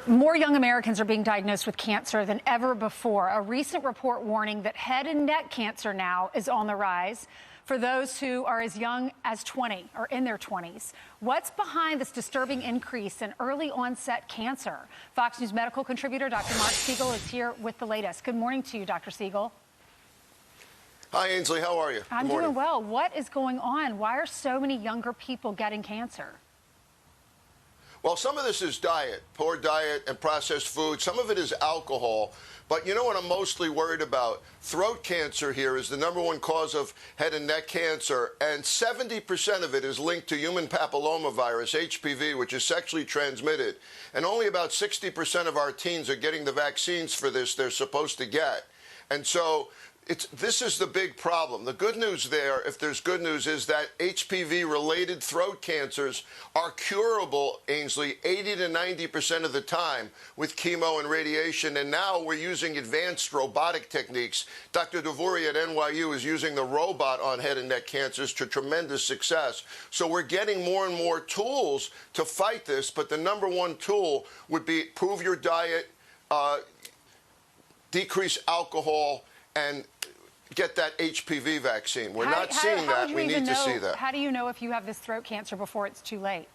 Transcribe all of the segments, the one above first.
More young Americans are being diagnosed with cancer than ever before. A recent report warning that head and neck cancer now is on the rise for those who are as young as 20 or in their 20s. What's behind this disturbing increase in early onset cancer? Fox News medical contributor Dr. Marc Siegel is here with the latest. Good morning to you, Dr. Siegel. Hi, Ainsley. How are you? I'm doing well. What is going on? Why are so many younger people getting cancer? Well, some of this is diet, poor diet and processed food. Some of it is alcohol. But you know what I'm mostly worried about? Throat cancer here is the #1 cause of head and neck cancer, and 70% of it is linked to human papillomavirus, HPV, which is sexually transmitted. And only about 60% of our teens are getting the vaccines for this they're supposed to get. And so this is the big problem. The good news there, if there's good news, is that HPV-related throat cancers are curable, Ainsley, 80 to 90% of the time with chemo and radiation. And now we're using advanced robotic techniques. Dr. Davouri at NYU is using the robot on head and neck cancers to tremendous success. So we're getting more and more tools to fight this. But the #1 tool would be improve your diet, decrease alcohol, and get that HPV vaccine. We're not seeing that. We need to see that. How do you know if you have this throat cancer before it's too late?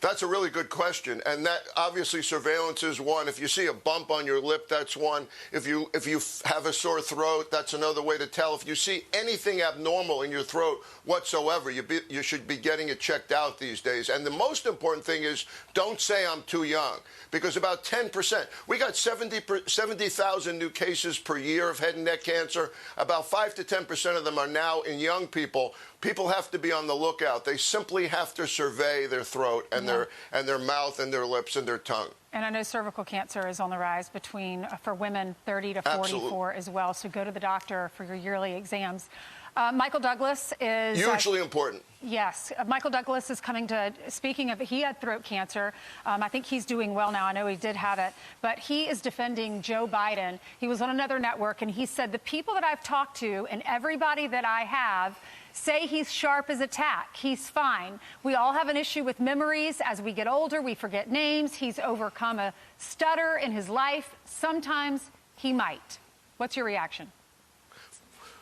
That's a really good question, and that obviously surveillance is one. If you see a bump on your lip, that's one. If you have a sore throat, that's another way to tell. If you see anything abnormal in your throat whatsoever, you should be getting it checked out these days. And the most important thing is don't say I'm too young, because about 10%, we got 70,000 new cases per year of head and neck cancer. About 5 to 10% of them are now in young people. People have to be on the lookout. They simply have to survey their throat and their mouth and their lips and their tongue. And I know cervical cancer is on the rise for women 30 to 44 as well. So go to the doctor for your yearly exams. Michael Douglas is hugely important. Yes. Michael Douglas is speaking of, he had throat cancer. I think he's doing well now. I know he did have it. But he is defending Joe Biden. He was on another network, and he said, the people that I've talked to and everybody that I have say he's sharp as a tack. He's fine. We all have an issue with memories. As we get older, we forget names. He's overcome a stutter in his life. Sometimes he might. What's your reaction?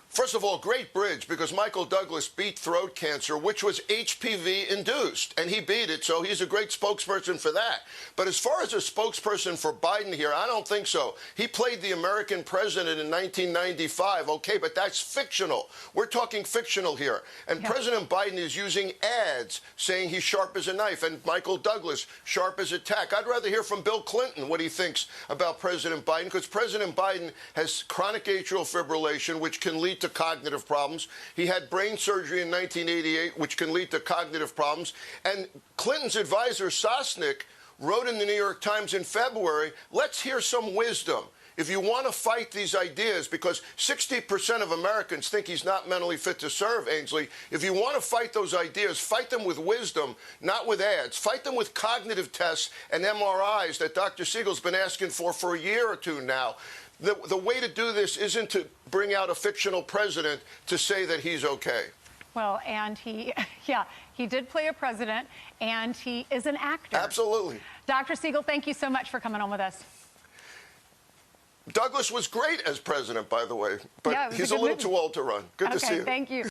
First of all, great bridge, because Michael Douglas beat throat cancer, which was HPV-induced, and he beat it, so he's a great spokesperson for that. But as far as a spokesperson for Biden here, I don't think so. He played the American president in 1995, okay, but that's fictional. We're talking fictional here. And yeah. President Biden is using ads saying he's sharp as a knife, and Michael Douglas, sharp as a tack. I'd rather hear from Bill Clinton what he thinks about President Biden, because President Biden has chronic atrial fibrillation, which can lead to cognitive problems. He had brain surgery in 1988, which can lead to cognitive problems. And Clinton's advisor, Sosnick, wrote in the New York Times in February, let's hear some wisdom. If you want to fight these ideas, because 60% of Americans think he's not mentally fit to serve, Ainsley, if you want to fight those ideas, fight them with wisdom, not with ads. Fight them with cognitive tests and MRIs that Dr. Siegel's been asking for a year or two now. The way to do this isn't to bring out a fictional president to say that he's okay. Well, and he did play a president, and he is an actor. Absolutely. Dr. Siegel, thank you so much for coming on with us. Douglas was great as president, by the way, but yeah, he's a little too old to run. Good to see you. Thank you.